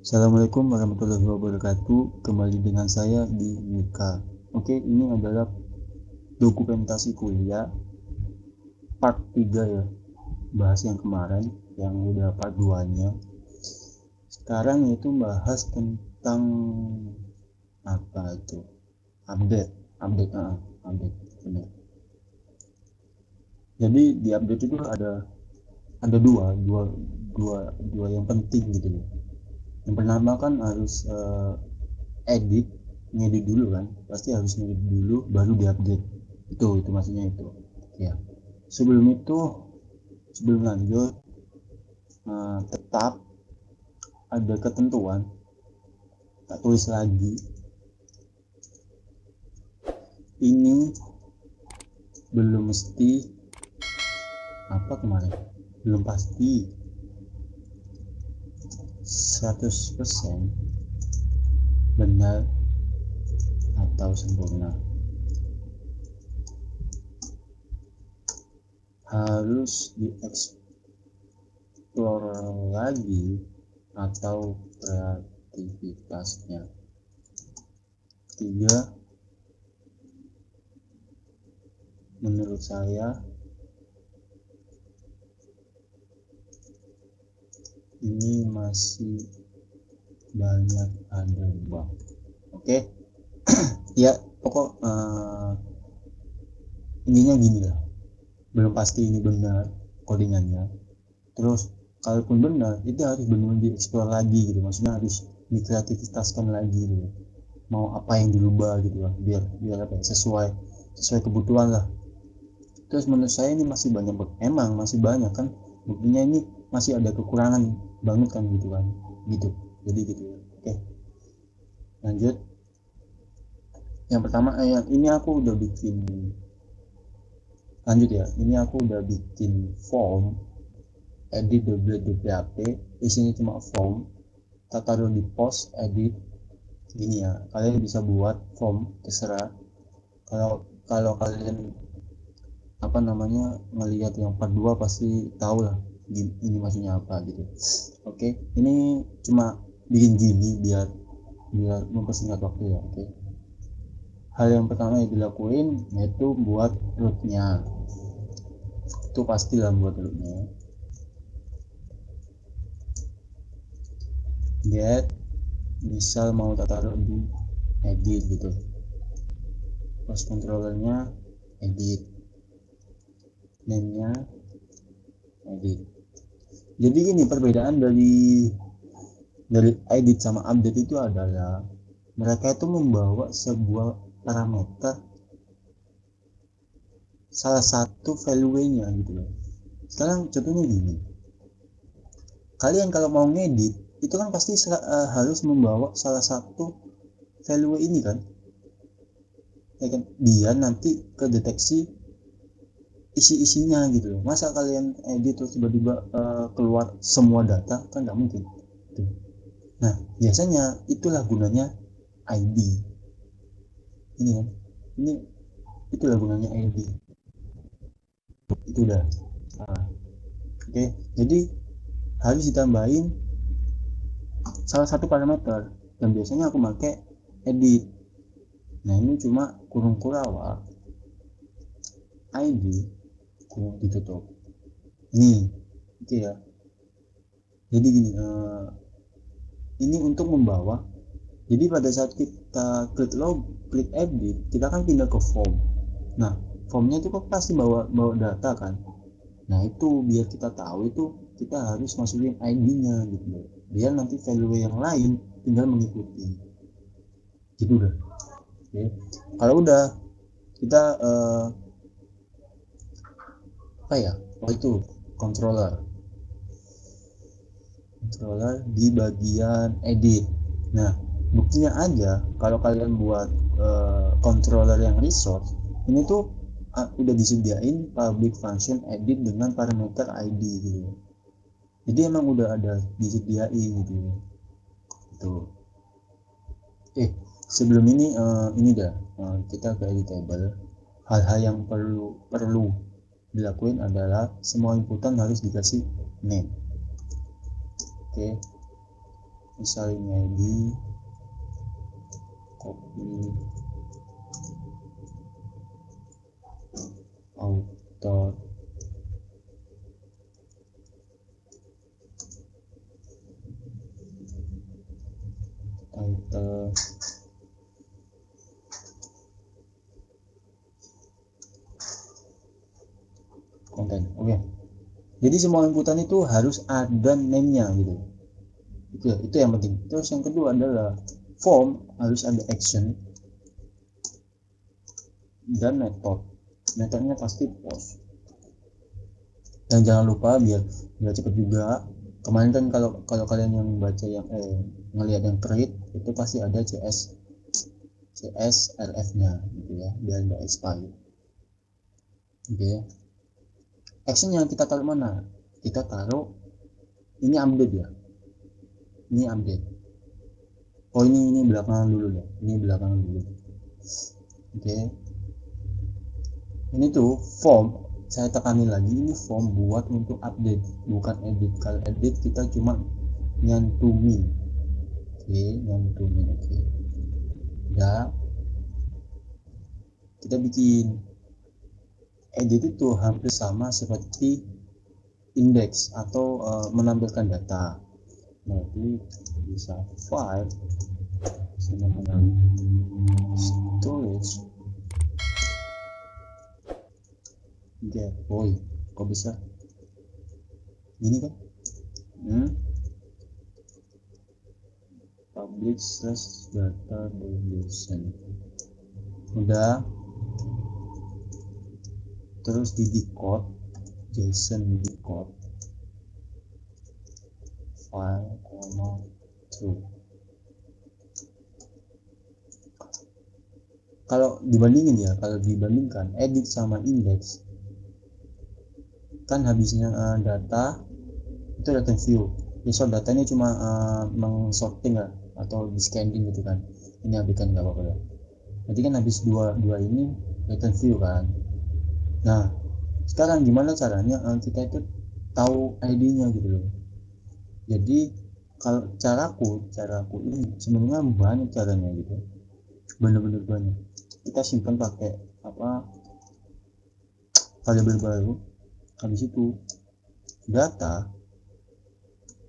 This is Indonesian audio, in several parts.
Assalamualaikum warahmatullahi wabarakatuh. Kembali dengan saya di Mika. Oke, ini adalah dokumentasi kuliah part 3 ya. Bahas yang kemarin yang udah part 2-nya. Sekarang itu bahas tentang apa itu? Update, update. Benar. Jadi di update itu ada dua yang penting gitu loh. Yang pertama kan harus edit ngedit dulu kan, pasti harus ngedit dulu baru diupdate. Itu maksudnya itu ya. Sebelum lanjut, tetap ada ketentuan, tak tulis lagi, ini belum mesti apa kemarin, belum pasti 100% benar atau sempurna, harus dieksplor lagi atau kreativitasnya. Tiga, menurut saya ini masih banyak ada bang. Oke. Ya pokok intinya gini lah, belum pasti ini benar codingannya. Terus kalaupun benar itu harus benar-benar dieksplor lagi gitu, maksudnya harus dikreativitaskan lagi gitu, mau apa yang dirubah gitu lah, biar apa ya, sesuai kebutuhan lah. Terus menurut saya ini masih banyak, emang masih banyak kan, buktinya ini masih ada kekurangan banget kan gitu kan, gitu. Jadi gitu ya. Oke, lanjut. Yang pertama yang ini aku udah bikin, lanjut ya, ini aku udah bikin form edit wp, isinya cuma form, kita taruh di post edit gini ya. Kalian bisa buat form terserah. Kalau kalian apa namanya ngelihat yang part 2 pasti tahu lah ini maksudnya apa gitu. Oke, ini cuma bikin gini biar mempersingkat waktu ya. Oke, hal yang pertama yang dilakuin yaitu buat rootnya. Itu pastilah buat rootnya. Get, misal mau taruh di edit gitu, post controllernya edit, name-nya edit. Jadi gini, perbedaan dari edit sama update itu adalah mereka itu membawa sebuah parameter, salah satu value-nya gitu loh. Sekarang contohnya gini, kalian kalau mau ngedit itu kan pasti harus membawa salah satu value ini kan, ya kan, biar nanti kedeteksi isi-isinya gitu loh. Masa kalian edit terus tiba-tiba keluar semua data, kan nggak mungkin tuh. Nah biasanya itulah gunanya ID ini kan, ini itulah gunanya ID itu udah. Oke, jadi harus ditambahin salah satu parameter, dan biasanya aku pakai edit. Nah ini cuma kurung kurawa ID kurung ditutup ini itu ya. Jadi gini, ini untuk membawa, jadi pada saat kita klik edit, kita kan pindah ke form. Nah formnya itu kok pasti bawa data kan. Nah itu biar kita tahu itu kita harus masukin ID-nya gitu loh, biar nanti value yang lain tinggal mengikuti gitu udah. Oke. Kalau udah kita apa ya, itu controller di bagian edit. Nah buktinya aja kalau kalian buat controller yang resource ini tuh udah disediain public function edit dengan parameter ID gitu. Jadi emang udah ada disediain gitu. Tuh. Sebelum ini dah kita ke editable. Hal-hal yang perlu dilakuin adalah semua inputan harus dikasih name. Oke. misalnya di copy author title konten. Oke. Jadi semua inputan itu harus ada name-nya gitu. Itu yang penting. Terus yang kedua adalah form harus ada action dan method. Metodenya pasti post. Dan jangan lupa biar cepet juga. Kemarin kan kalau kalian yang baca yang ngelihat yang create itu pasti ada CSRF-nya gitu ya, biar nggak expired. Oke. Action yang kita taruh mana? Kita taruh ini update ya. Ini update. Oh ini belakangan dulu ya. Ini belakangan dulu. Oke. Ini tuh form, saya tekani lagi, ini form buat untuk update, bukan edit. Kalau edit kita cuma nyantumin. Oke, nyantumin. Oke. Ya. Kita bikin edit itu hampir sama seperti index atau menampilkan data. Nanti bisa file dengan storage boy, kok bisa gini kan? Public slash data JSON udah, terus di decode JSON decode file true. Kalau dibandingkan edit sama index, kan habisnya data itu data view. So datanya cuma mengsorting lah atau di scanning gitu kan. Ini abaikan nggak apa-apa ya. Jadi kan habis dua ini data view kan. Nah sekarang gimana caranya kita itu tahu ID-nya gitu loh. Jadi kalau caraku ini sebenarnya banyak caranya gitu, bener-bener banyak. Kita simpan pakai variabel baru, habis itu data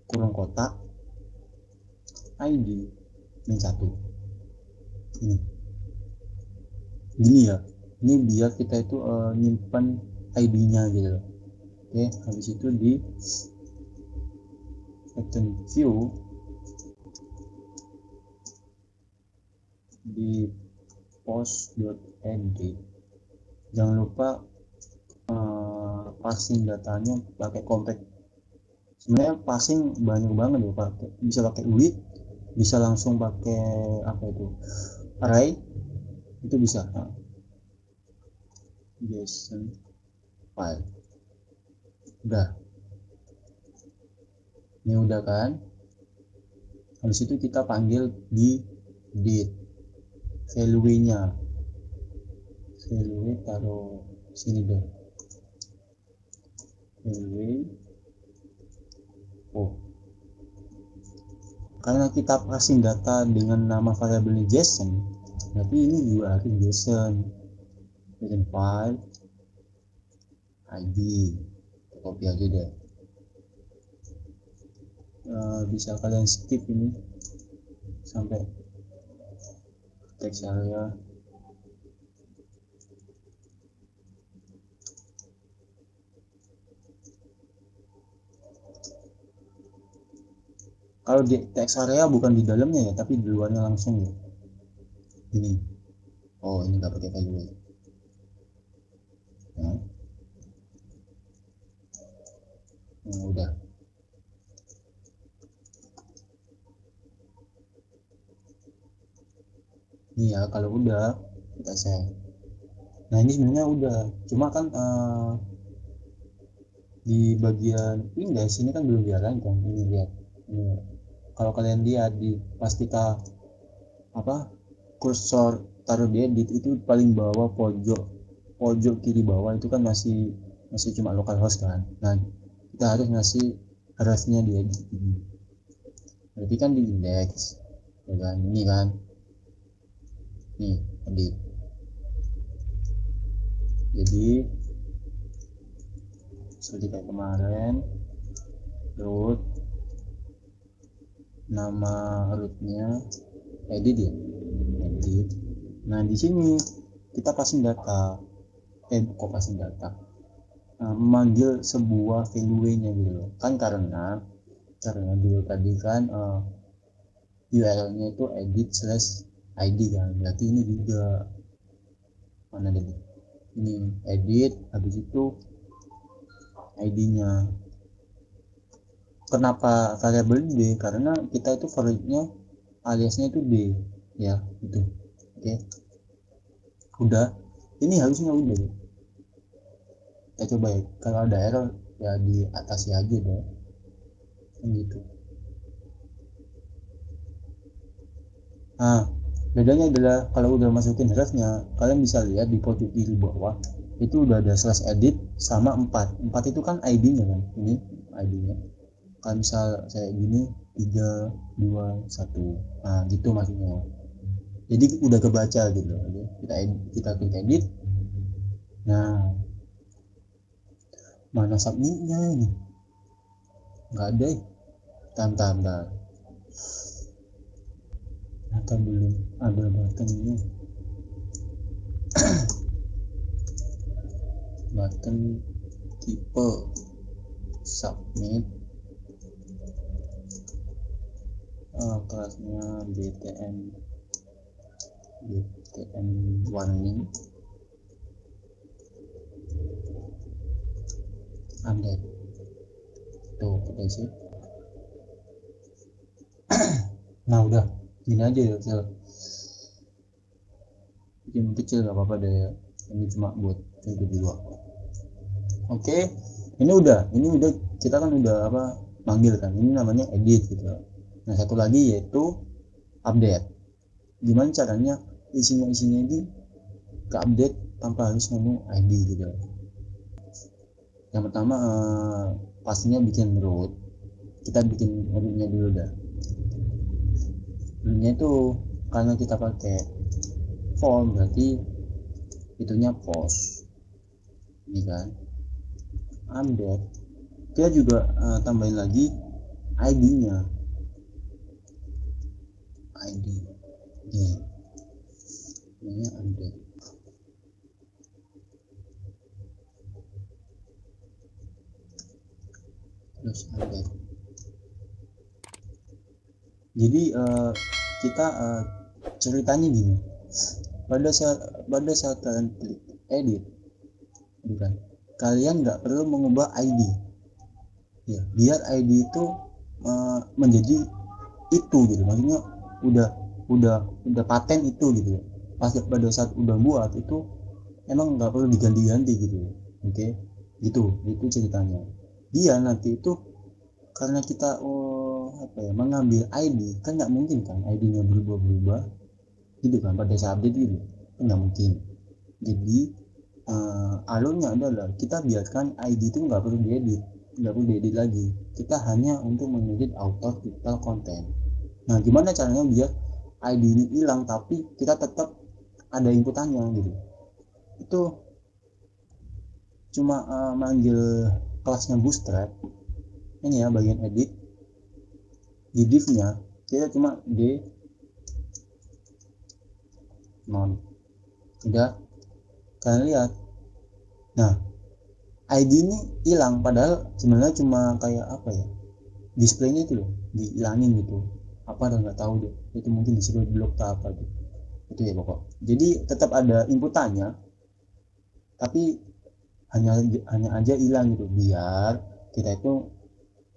kurung kotak ID min 1 ini ya, ini biar kita itu nyimpan ID-nya gitu. Oke, habis itu di pattern view di post.edit jangan lupa passing datanya pakai compact. Sebenarnya passing banyak banget ya, bisa pakai with, bisa langsung pakai array, itu bisa. JSON file udah, ini udah kan. Habis itu kita panggil di date, value-nya taruh sini deh, value. Karena kita passing data dengan nama variabelnya JSON, berarti ini juga harus JSON file ID. Copy aja deh. Bisa kalian skip ini sampai teks area. Kalau di teks area bukan di dalamnya ya, tapi di luarnya langsung ya. Ini. Oh, ini nggak pakai value. Nah. Udah. Ini ya, kalau udah kita save. Nah ini sebenarnya udah, cuma kan di bagian index ini kan belum diarahkan. Ini lihat. Ini. Kalau kalian lihat di pas kita kursor taruh di edit itu paling bawah pojok kiri bawah itu kan masih cuma localhost kan. Nah kita harus ngasih refnya di edit ini. berarti kan di indeks ya kan, ini kan, nih edit. Jadi seperti kayak kemarin, root, nama rootnya edit ya, edit. Nah di sini kita passing data, kok passing data, memanggil sebuah value-nya gitu loh kan, karena dulu tadi kan URL-nya itu edit/id kan, berarti ini juga mana tadi, ini edit, habis itu id-nya. Kenapa variabel d? Karena kita itu for-nya aliasnya itu d ya, itu. Oke, udah, ini harusnya udah. Kita coba ya, kalau ada error ya diatasi aja deh, kan gitu. Nah bedanya adalah kalau udah masukin refnya, kalian bisa lihat di pojok kiri bawah itu udah ada /edit sama 4 itu kan id-nya kan, ini id-nya kan, misal saya gini 3 2 1, nah gitu maksudnya. Jadi udah kebaca gitu. Kita klik edit. Nah mana submitnya ini, nggak ada ya. Tantan atau belum ada buttonnya, button tipe submit, kelasnya btn warning update tuh kita isi. Nah udah gini aja ya, bikin kecil gak apa-apa deh, ini cuma buat video juga. Oke, ini udah kita kan udah manggil kan, ini namanya edit gitu. Nah satu lagi yaitu update. Gimana caranya isinya ini ke update tanpa harus ngomong id gitu. Yang pertama pastinya bikin root. Kita bikin rootnya dulu dah. Rootnya itu karena kita pakai form, berarti itunya post ini kan, update. Kita juga tambahin lagi id-nya, id ini update. Terus update. Jadi kita ceritanya gini, pada saat kalian klik edit bukan, kalian nggak perlu mengubah id ya, biar id itu menjadi itu gitu, maksudnya udah paten itu gitu. Pada saat udah buat itu emang nggak perlu diganti-ganti gitu. Oke, itu ceritanya. Dia nanti itu karena kita mengambil id kan, nggak mungkin kan id-nya berubah gitu kan pada saat update gitu, nggak mungkin. Jadi alurnya adalah kita biarkan id itu nggak perlu diedit lagi, kita hanya untuk mengedit auto title content. Nah gimana caranya biar id ini hilang tapi kita tetap ada inputannya gitu, itu cuma manggil kelasnya bootstrap ini ya, bagian edit. Di div-nya kita cuma d non, udah kalian lihat. Nah id ini hilang padahal sebenarnya cuma kayak displaynya itu loh dihilangin gitu, dan nggak tahu deh itu mungkin disuruh blok atau apa gitu. Itu ya pokok, jadi tetap ada inputannya tapi hanya aja hilang gitu, biar kita itu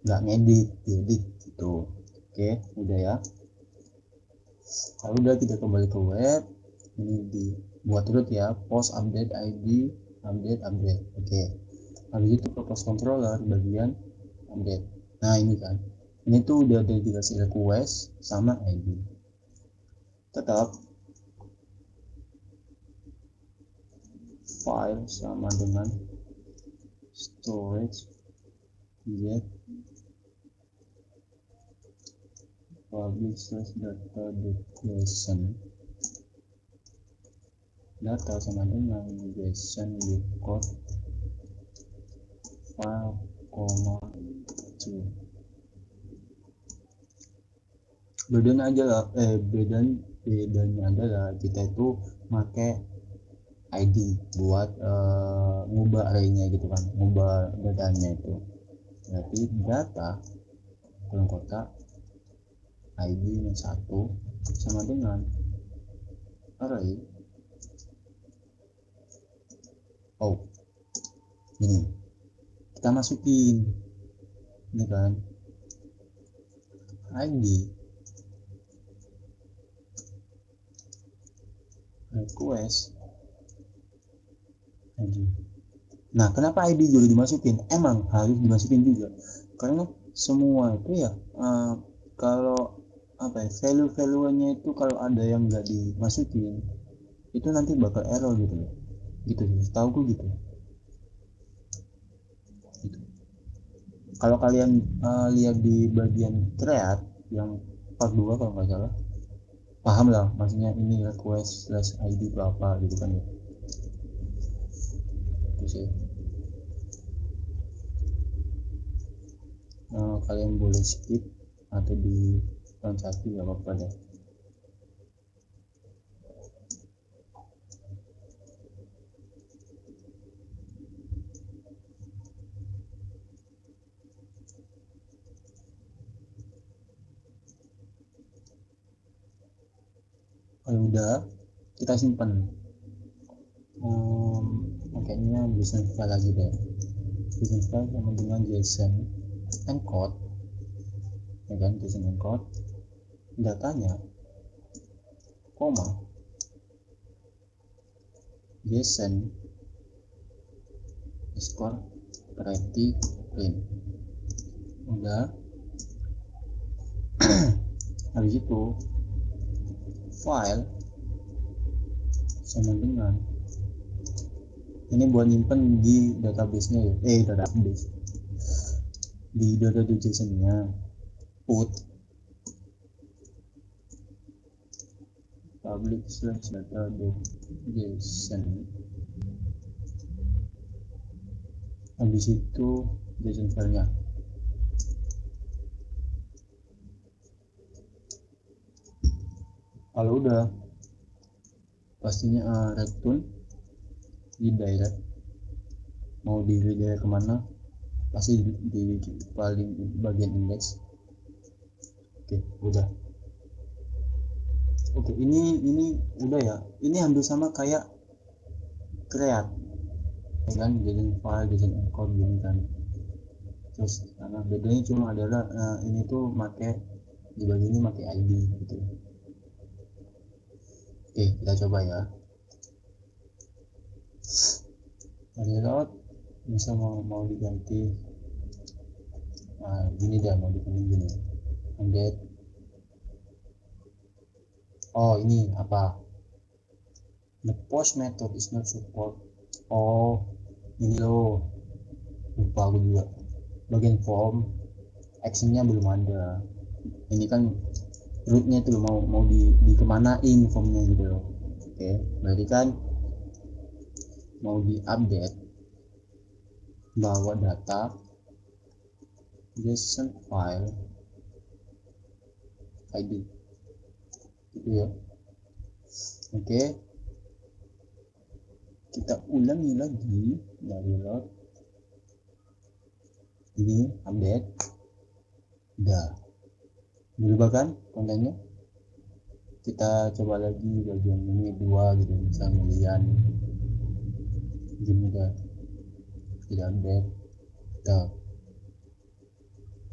nggak ngedit gitu. Oke udah ya, kalau udah kita kembali ke web, ini dibuat root ya, post update id update. Oke, habis itu ke post controller bagian update. Nah ini kan, ini tuh udah dikasih request sama id. Tetap file sama dengan storage get public slash data JSON, data sama dengan JSON record file, to bedanya adalah kita itu pakai ID buat ngubah arraynya gitu kan, ngubah datanya itu. Berarti data kolom kotak ID yang 1 sama dengan array ini kita masukin ini kan ID request ID. Nah, kenapa ID juga dimasukin? Emang harus dimasukin juga karena semua itu ya kalau value-nya itu kalau ada yang nggak dimasukin itu nanti bakal error gitu sih, setahu gue gitu. Kalau kalian lihat di bagian create yang part 2 kalau nggak salah, paham lah maksudnya ini request slash ID berapa gitu kan ya. Itu sih. Kalian boleh skip atau diloncat ya apa-apa deh. Kalau udah kita simpan pakainya JSON file lagi deh. JSON file sama dengan JSON encode ya kan, JSON encode datanya koma JSON score pretty print. Udah habis itu file sama dengan ini buat nyimpen di database-nya ya, database di data.json-nya put public slash data.json, habis itu JSON file-nya. Kalau udah pastinya return di direct, mau di redirect kemana pasti di paling bagian index. Oke, ini udah ya, ini hampir sama kayak create ya kan, JSON file, JSON encode gitu kan. Terus karena bedanya cuma adalah ini tuh make di bagian ini pakai ID gitu. Oke, kita coba ya. Reload bisa mau diganti. Nah, gini dah mau diganti gini. Update. Oh, ini apa? The post method is not support. Oh, ini loh. Lupa aku juga. Bagian form actionnya belum ada. Ini kan rootnya itu mau dikemanain formnya gitu loh. Oke, berarti kan mau di update bawa data JSON file ID gitu ya. Oke, kita ulangi lagi dari load ini update, udah berubah kan kontennya. Kita coba lagi bagian ini 2 gitu, misalnya lian gini udah tidak update udah.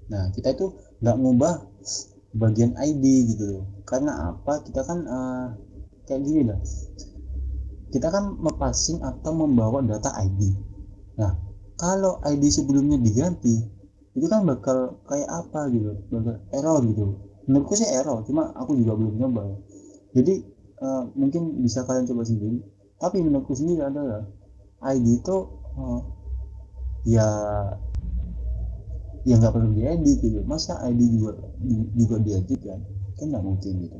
Nah, kita itu nggak ngubah bagian ID gitu loh, karena apa, kita kan kayak gini lah, kita kan mepassing atau membawa data ID. Nah, kalau ID sebelumnya diganti itu kan bakal kayak apa gitu, bakal error gitu. Menurutku sih error, cuma aku juga belum nyoba ya. Jadi mungkin bisa kalian coba sendiri, tapi menurutku sendiri adalah ID itu ya ya nggak perlu diedit gitu. Masa ID juga diedit kan nggak mungkin gitu.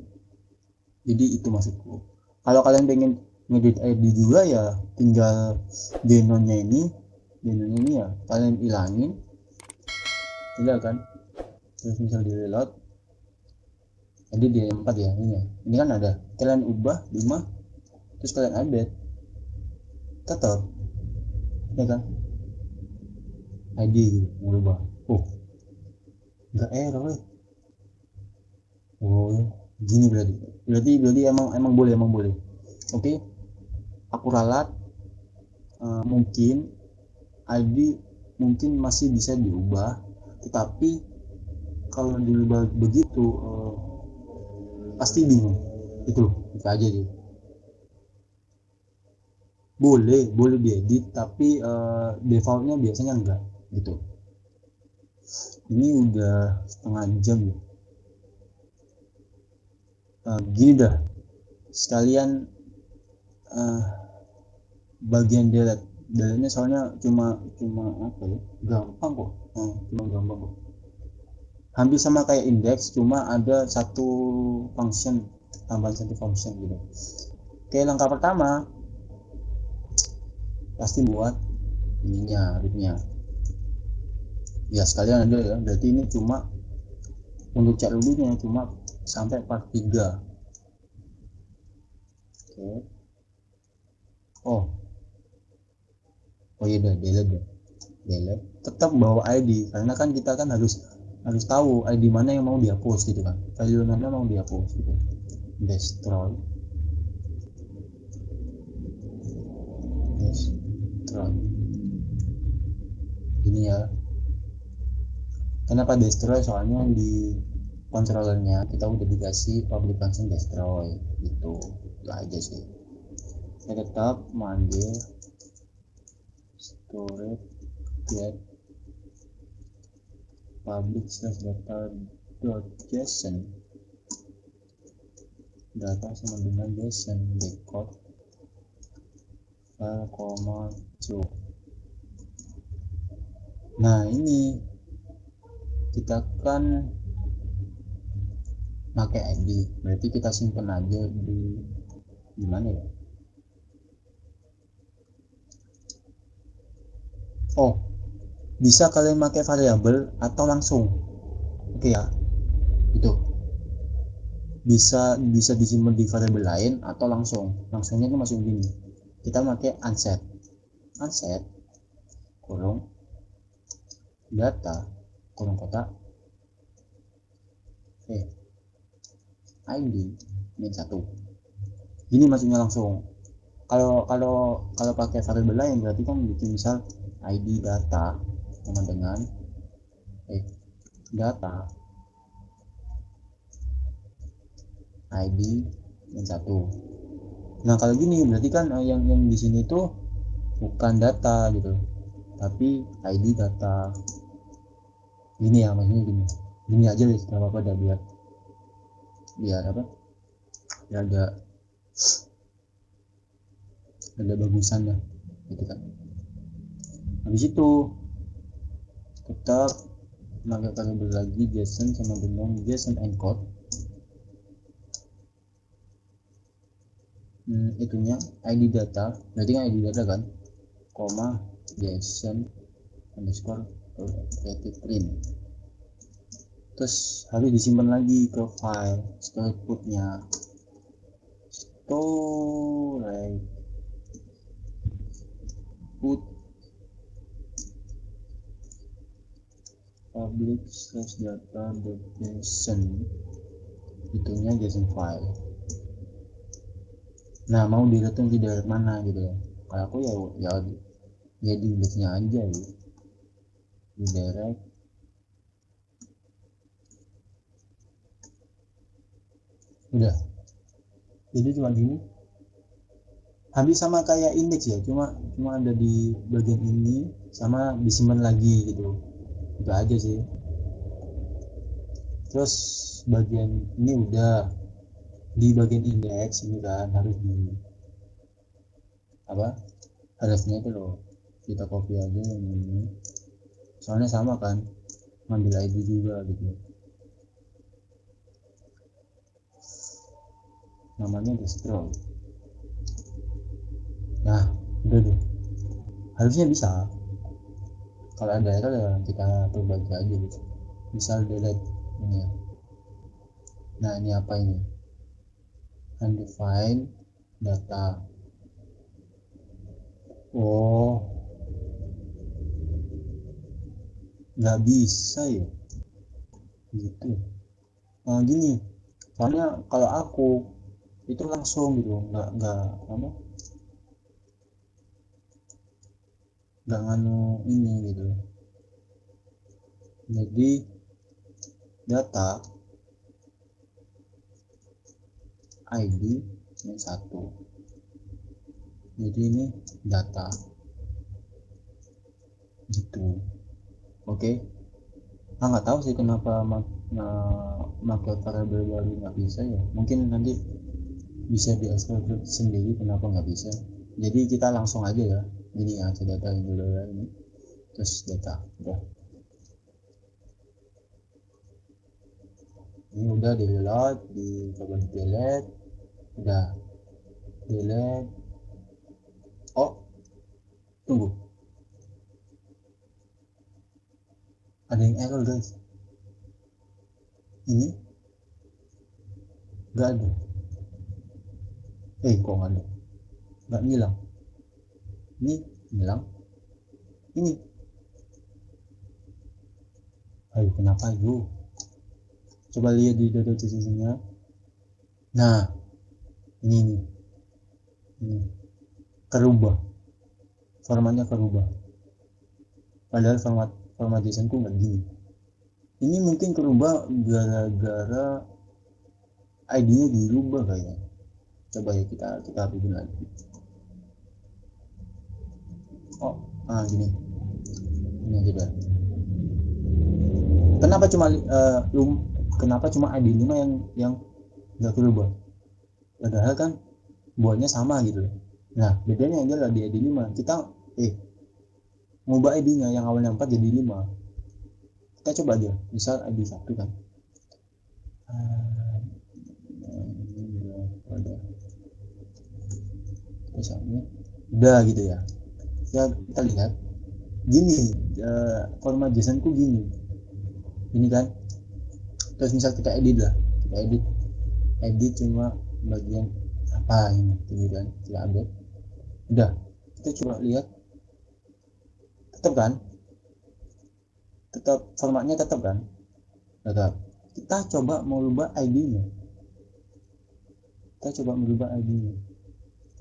Jadi itu maksudku. Kalau kalian pengen ngedit ID juga ya tinggal denonnya ini ya kalian ilangin, tinggal kan, terus misal di reload, jadi di 4 ya ini kan ada, kalian ubah 5 terus kalian update tetap ya kan ID gitu merubah. Oh nggak error oh gini berarti emang boleh. Oke, aku ralat, mungkin ID mungkin masih bisa diubah, tetapi kalau diubah begitu pasti bingung. Itu aja sih. Boleh diedit tapi defaultnya biasanya enggak gitu. Ini udah setengah jam ya. Gini dah, sekalian bagian delete-nya soalnya cuma apa ya, gampang kok. Cuma gampang kok, hampir sama kayak index, cuma ada tambahan satu function gitu. Oke, langkah pertama pasti buat ininya, rootnya ya sekalian ada ya. Berarti ini cuma untuk chat rootnya cuma sampai part 3. Oke. Oh iya udah delete. Tetap bawa ID karena kan kita kan harus tahu ID mana yang mau dihapus gitu kan, file mana mau dihapus gitu. Destroy ini ya. Kenapa destroy? Soalnya di controllernya kita udah dikasih public function destroy gitu. Itu aja sih. Saya tetap manggil storage get public data.json, data sama dengan json record file command to. Nah ini kita kan pakai ID, berarti kita simpan aja di mana ya. Bisa kalian pakai variabel atau langsung. Oke ya, itu bisa disimpan di variabel lain atau langsungnya itu masuk gini, kita pakai unset kurung data kurung kotak ID min 1. Gini masuknya langsung. Kalau pakai variabel lain berarti kan bikin misal ID data sama dengan data ID min 1. Nah kalau gini berarti kan yang di sini tuh bukan data gitu, tapi ID data. Gini ya, maksudnya gini aja deh, nggak apa-apa dah, biar apa, biar ada bagusan ya gitu kan. Habis itu tetap pakai variabel lagi JSON sama dengan JSON encode, itunya ID data, berarti kan ID data kan, koma JSON underscore creative print. Terus harus disimpan lagi ke file storage putnya, storage put public data.json, itunya JSON file. Nah mau direktur di daerah mana gitu ya, kalau aku ya di base-nya aja ya, di direct udah. Jadi cuma gini, habis sama kayak indeks ya, cuma ada di bagian ini sama disimpan lagi gitu, itu aja sih. Terus bagian ini udah di bagian indeks ini kan harus di apa, harusnya itu loh kita copy aja yang ini soalnya sama kan, ngambil ID juga gitu, namanya destroy. Nah udah deh, harusnya bisa. Kalau ada error ya kita perbaiki aja gitu, misal delete ini ya. Nah ini apa ini, undefined data. Oh nggak bisa ya gitu. Nah gini, soalnya kalau aku itu langsung gitu, nggak apa, nggak nganu ini gitu. Jadi data ID ini satu, jadi ini data gitu. Oke. Nggak tahu sih kenapa pakai variabel baru nggak bisa ya, mungkin nanti bisa diekspor sendiri, kenapa nggak bisa. Jadi kita langsung aja ya, ini aja data yang udah ini, terus data udah, ini udah di reload, coba di delete, udah delete. Oh tunggu, ada yang error guys, ini nggak ada, kok nggak ada, nggak ngilang, ini hilang, ini ayo kenapa yuk, coba lihat di data sisinya. Nah ini kerubah, formatnya kerubah, padahal format JSON ku nggak gini. Ini mungkin kerubah gara-gara ID-nya dirubah kayaknya. Coba ya kita bikin lagi. Oh gini, ini aja dah. Kenapa cuma ID 5 yang nggak berubah, padahal kan buatnya sama gitu. Nah bedanya adalah di ID 5 kita ngubah ID-nya yang awalnya 4 jadi 5. Kita coba aja, misal ID 1 kan, udah gitu ya. Kita lihat gini, format JSON ku gini kan. Terus misal kita edit cuma bagian apa ini kan, kita update, udah kita coba lihat, tetap formatnya tetap kan, kita coba merubah ID-nya,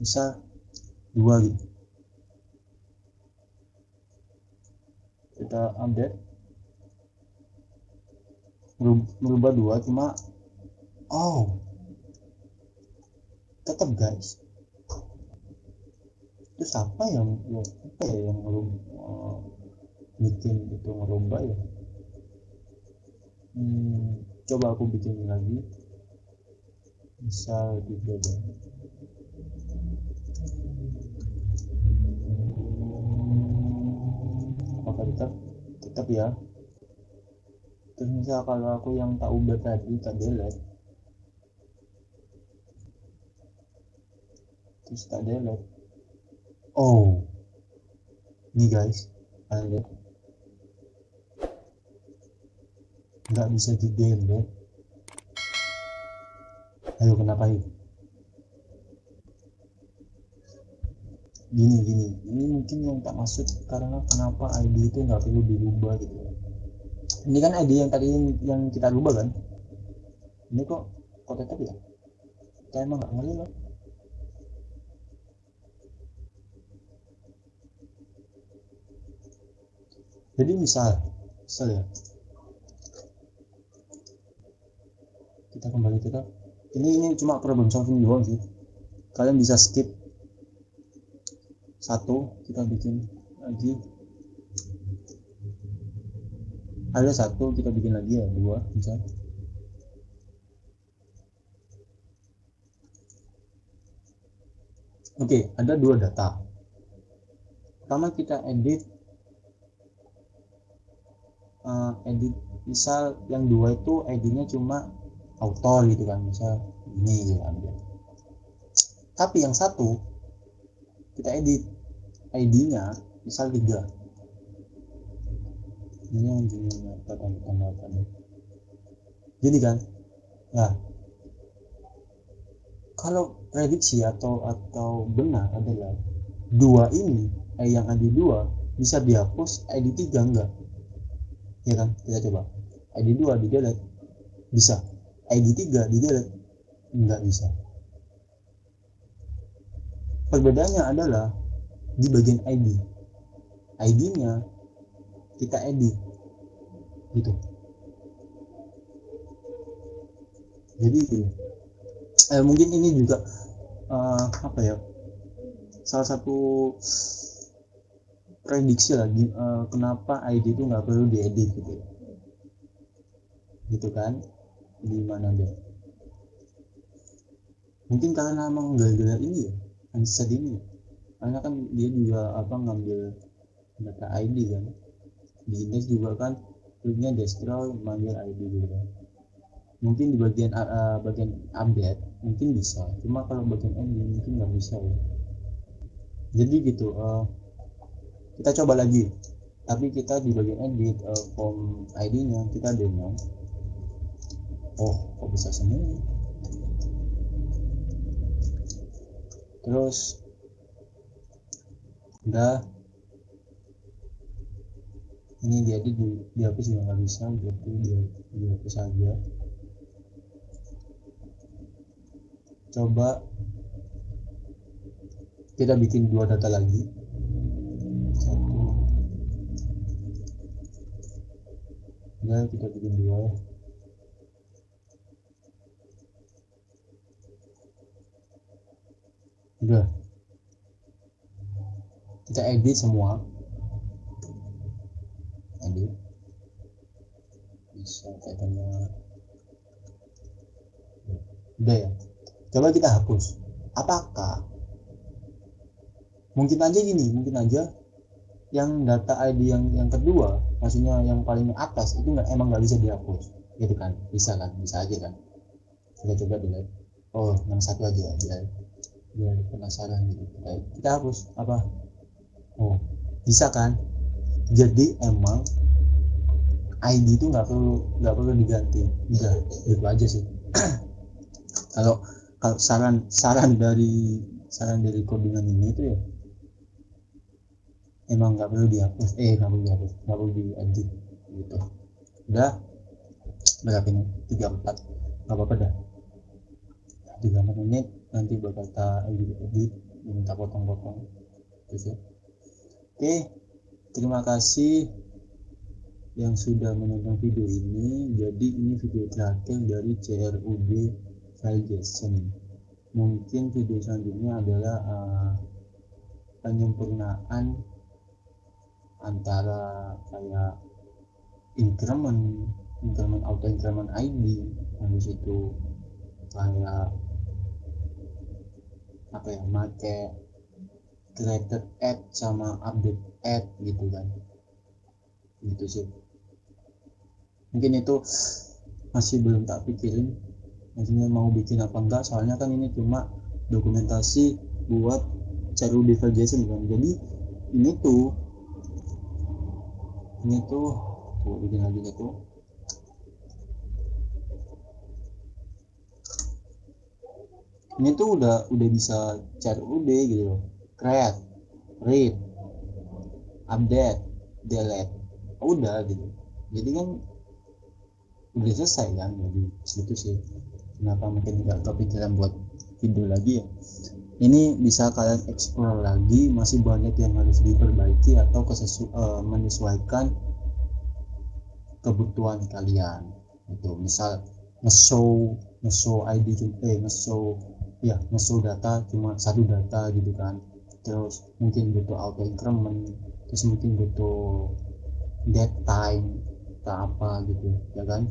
misal 2 gitu, kita update, merubah 2 cuma tetap guys. Terus apa yang bikin itu merubah ya. Coba aku bikin lagi, misal di beda, apakah tetap ya. Terus misal kalau aku yang tak ubah tadi, tak delete, ini guys, kalian lihat nggak bisa di delete. Ayo kenapa yuk, gini ini mungkin yang tak masuk karena kenapa ID itu nggak perlu dirubah gitu. Ini kan ID yang tadi yang kita rubah kan, ini kok tetap ya, kita emang nggak ngerti loh. Jadi misal ya, kita kembali kita ini cuma problem solving doang sih, kalian bisa skip satu, kita bikin lagi, ada satu kita bikin lagi ya, 2 misal. Oke, ada 2 data. Pertama kita edit edit, misal yang dua itu ID-nya cuma author gitu kan, misal ini gitu kan. Tapi yang satu kita edit ID-nya misal 3, ini yang tanda. Jadi kan, nah kalau prediksi atau benar adalah dua ini, yang ID 2 bisa dihapus, ID 3 enggak, ya kan? Kita coba ID 2 di delete, bisa. ID 3 di delete, enggak bisa. Perbedaannya adalah di bagian ID-nya kita edit gitu. Jadi mungkin ini juga apa ya, salah satu prediksi lagi kenapa ID itu nggak perlu diedit gitu kan. Gimana deh, mungkin karena emang gara-gara ini ya, handset ini, karena kan dia juga ngambil data ID kan, di index juga kan punya destroy manggil ID gitu kan. Mungkin di bagian update mungkin bisa, cuma kalau bagian ending mungkin nggak bisa ya. Jadi gitu, kita coba lagi, tapi kita di bagian edit form ID-nya kita demo. Oh, kok bisa semua? Terus udah, ini diedit, dihapus juga nggak bisa, jadi dihapus aja. Coba kita bikin 2 data lagi, satu, udah kita bikin 2. Udah, kita edit semua, edit bisa katanya. Udah ya, coba kita hapus. Apakah mungkin aja yang data ID yang kedua, maksudnya yang paling atas itu emang nggak bisa dihapus gitu kan? Bisa kan, bisa aja kan. Kita coba delete, oh yang satu aja biar penasaran gitu. Kita hapus apa, oh bisa kan. Jadi emang ID itu nggak perlu diganti, udah gitu aja sih. kalau saran dari codingan ini itu ya, emang nggak perlu dihapus, nggak perlu diedit gitu. Udah berapa ini, 34, nggak apa-apa dah, 34 menit nanti bakal kita edit, minta potong-potong gitu. Oke, terima kasih yang sudah menonton video ini. Jadi ini video terakhir dari CRUD Validation. Mungkin video selanjutnya adalah penyempurnaan antara kayak increment auto increment ID, habis itu kayak apa ya, make created add sama update add gitu kan, gitu sih. Mungkin itu masih belum tak pikirin, maksudnya mau bikin apa enggak, soalnya kan ini cuma dokumentasi buat CRUD Validation kan. Jadi ini tuh bikin lagi itu. Ini tuh udah bisa CRUD gitu, create, read, update, delete, udah gitu. Jadi kan udah selesai kan. Jadi itu sih kenapa mungkin nggak kepikiran buat video lagi ya. Ini bisa kalian explore lagi, masih banyak yang harus diperbaiki atau menyesuaikan kebutuhan kalian. Itu misal nge-show ID nge-show data cuma satu data gitu kan. Terus mungkin butuh auto increment, terus mungkin butuh dead time atau apa gitu ya kan.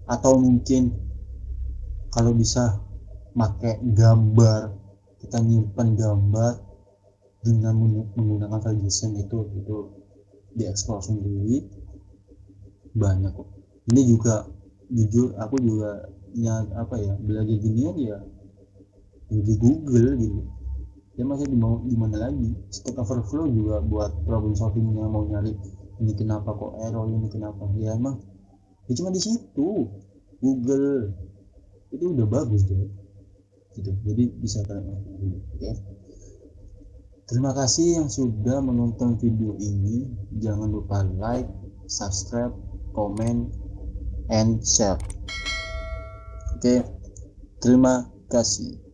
Atau mungkin kalau bisa pakai gambar, kita nyimpan gambar dengan menggunakan validation itu dieksplor sendiri. banyak kok. Ini juga jujur aku juga belajar junior ya di Google gitu ya, masih di mana lagi. Stack Overflow juga buat problem solvingnya, mau nyari ini kenapa kok error, ini kenapa ya, emang ya cuma di situ Google itu udah bagus deh gitu. Jadi bisa kalian lakukan. Oke, terima kasih yang sudah menonton video ini. Jangan lupa like, subscribe, comment, and share. Oke, terima kasih.